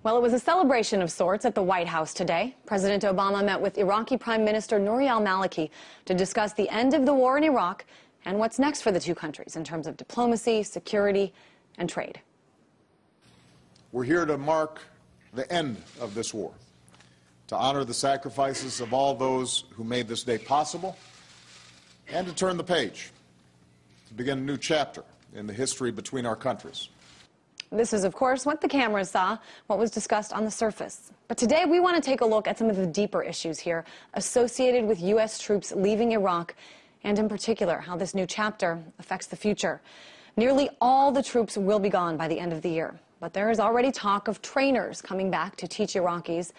Well, it was a celebration of sorts at the White House today. President Obama met with Iraqi Prime Minister Nouri al-Maliki to discuss the end of the war in Iraq and what's next for the two countries in terms of diplomacy, security, and trade. We're here to mark the end of this war, to honor the sacrifices of all those who made this day possible, and to turn the page, to begin a new chapter in the history between our countries. This is, of course, what the cameras saw, what was discussed on the surface. But today we want to take a look at some of the deeper issues here associated with U.S. troops leaving Iraq, and in particular, how this new chapter affects the future. Nearly all the troops will be gone by the end of the year, but there is already talk of trainers coming back to teach Iraqis.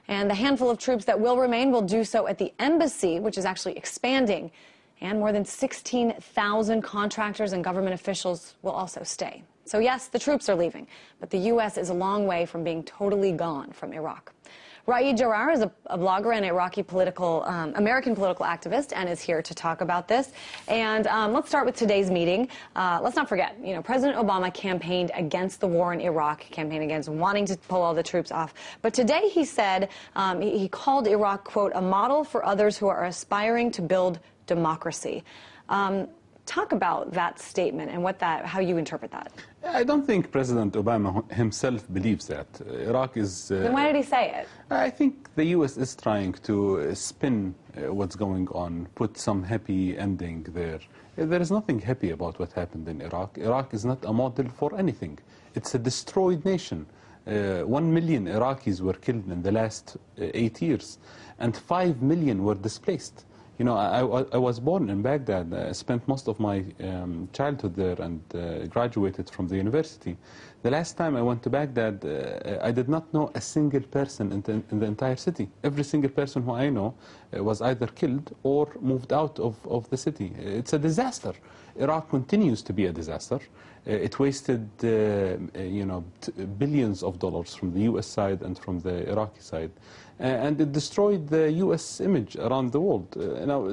And the handful of troops that will remain will do so at the embassy, which is actually expanding. And more than 16,000 contractors and government officials will also stay. So yes, the troops are leaving, but the U.S. is a long way from being totally gone from Iraq. Raed Jarrar is a blogger and American political activist, and is here to talk about this. And let's start with today's meeting. Let's not forget, President Obama campaigned against the war in Iraq, campaigned against wanting to pull all the troops off. But today he said, he called Iraq, quote, a model for others who are aspiring to build democracy. Talk about that statement and how you interpret that. I don't think President Obama himself believes that. Iraq is... Then why did he say it? I think the U.S. is trying to spin what's going on, put some happy ending there. There is nothing happy about what happened in Iraq. Iraq is not a model for anything. It's a destroyed nation. 1 million Iraqis were killed in the last 8 years, and 5 million were displaced. I was born in Baghdad. I spent most of my childhood there and graduated from the university. The last time I went to Baghdad, I did not know a single person in the entire city. Every single person who I know was either killed or moved out of the city. It's a disaster. Iraq continues to be a disaster. It wasted, billions of dollars from the U.S. side and from the Iraqi side. And it destroyed the U.S. image around the world.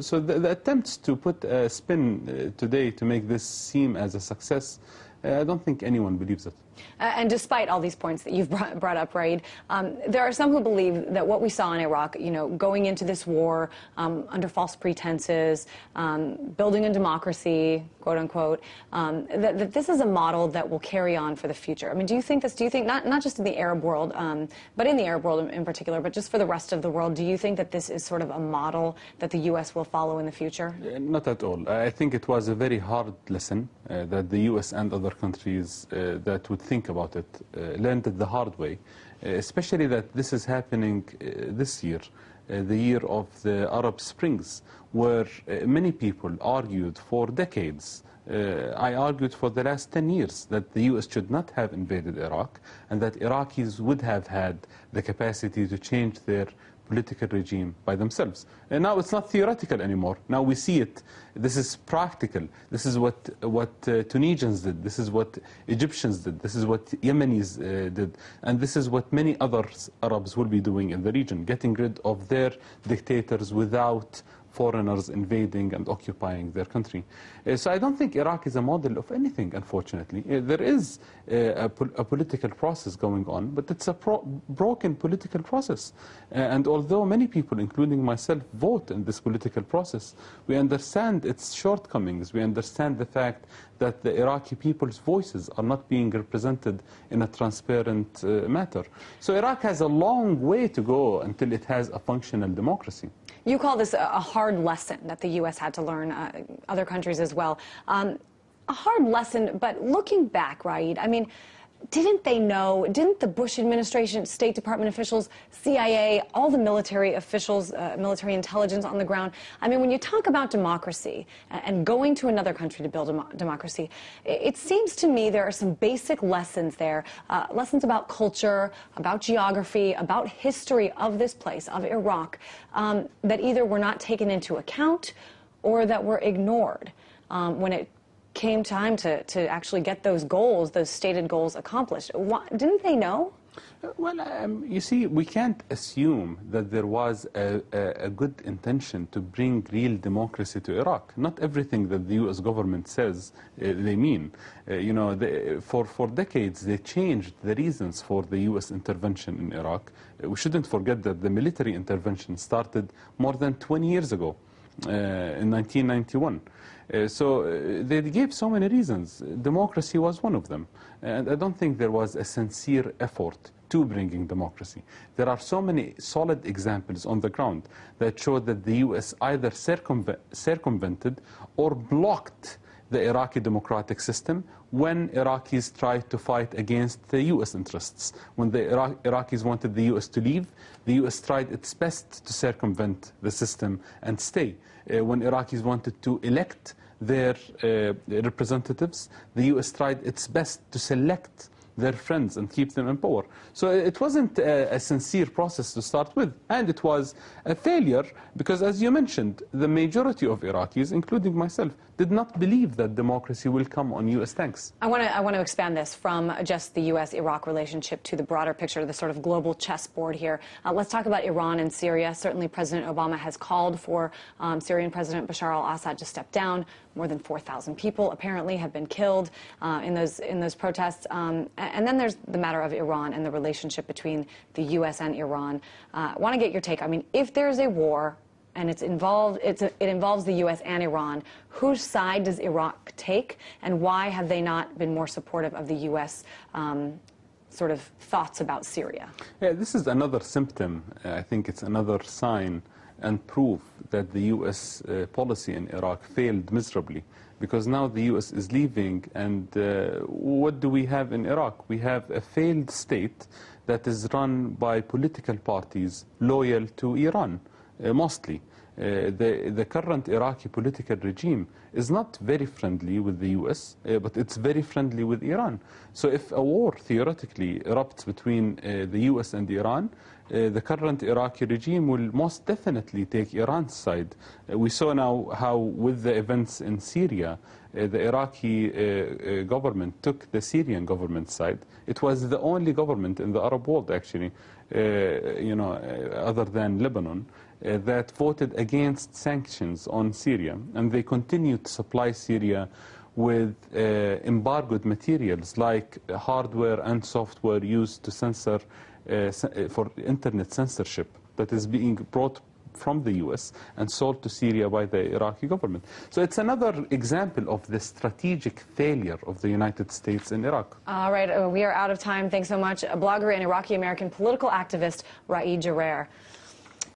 So the attempts to put a spin today to make this seem as a success, I don't think anyone believes it. And despite all these points that you've brought up, Raed, there are some who believe that what we saw in Iraq, going into this war under false pretenses, building a democracy, quote unquote, that this is a model that will carry on for the future. I mean, do you think this? Do you think not just in the Arab world, but in the Arab world in particular, but just for the rest of the world? Do you think that this is sort of a model that the U.S. will follow in the future? Not at all. I think it was a very hard lesson that the U.S. and other countries that would think about it learned it the hard way, especially that this is happening this year, the year of the Arab Springs, where many people argued for decades. I argued for the last 10 years that the U.S. should not have invaded Iraq and that Iraqis would have had the capacity to change their political regime by themselves. And now it's not theoretical anymore. Now we see it. This is practical. This is what Tunisians did. This is what Egyptians did. This is what Yemenis did. And this is what many other Arabs will be doing in the region, getting rid of their dictators without foreigners invading and occupying their country. So I don't think Iraq is a model of anything, unfortunately. There is a political process going on, but it's a broken political process. And although many people, including myself, vote in this political process, we understand its shortcomings. We understand the fact that the Iraqi people's voices are not being represented in a transparent matter. So Iraq has a long way to go until it has a functional democracy. You call this a hard lesson that the U.S. had to learn, other countries as well. A hard lesson, but looking back, Raed, I mean, didn't they know, didn't the Bush administration, State Department officials, CIA, all the military officials, military intelligence on the ground, I mean, when you talk about democracy and going to another country to build a democracy, it seems to me there are some basic lessons there, lessons about culture, about geography, about history of this place, of Iraq, that either were not taken into account or that were ignored when it came time to actually get those goals, those stated goals accomplished. Didn't they know? Well, you see, we can't assume that there was a good intention to bring real democracy to Iraq. Not everything that the U.S. government says they mean. You know, for decades they changed the reasons for the U.S. intervention in Iraq. We shouldn't forget that the military intervention started more than 20 years ago, in 1991. So they gave so many reasons. Democracy was one of them. And I don't think there was a sincere effort to bringing democracy. There are so many solid examples on the ground that show that the U.S. either circumvented or blocked the Iraqi democratic system when Iraqis tried to fight against the U.S. interests. When the Iraqis wanted the U.S. to leave, the U.S. tried its best to circumvent the system and stay. When Iraqis wanted to elect their representatives, the U.S. tried its best to select their friends and keep them in power. So it wasn't a sincere process to start with, and it was a failure because, as you mentioned, the majority of Iraqis, including myself, did not believe that democracy will come on U.S. tanks. I want to expand this from just the U.S.-Iraq relationship to the broader picture, the sort of global chessboard here. Let's talk about Iran and Syria. Certainly, President Obama has called for Syrian President Bashar al-Assad to step down. More than 4,000 people apparently have been killed in those protests. And then there's the matter of Iran and the relationship between the U.S. and Iran. I want to get your take. I mean, if there's a war and it involves the U.S. and Iran, whose side does Iraq take, and why have they not been more supportive of the U.S. Sort of thoughts about Syria? Yeah, this is another symptom. I think it's another sign and proof that the U.S. Policy in Iraq failed miserably, because now the U.S. is leaving, and what do we have in Iraq? We have a failed state that is run by political parties loyal to Iran, mostly. The current Iraqi political regime is not very friendly with the U.S., but it's very friendly with Iran. So if a war theoretically erupts between the U.S. and Iran, the current Iraqi regime will most definitely take Iran's side. We saw now how, with the events in Syria, the Iraqi government took the Syrian government's side. It was the only government in the Arab world, actually, other than Lebanon, that voted against sanctions on Syria. And they continued to supply Syria with embargoed materials like hardware and software used to censor for internet censorship that is being brought from the U.S. and sold to Syria by the Iraqi government. So it's another example of the strategic failure of the United States in Iraq. All right, we are out of time. Thanks so much. A blogger and Iraqi-American political activist, Raed Jarer.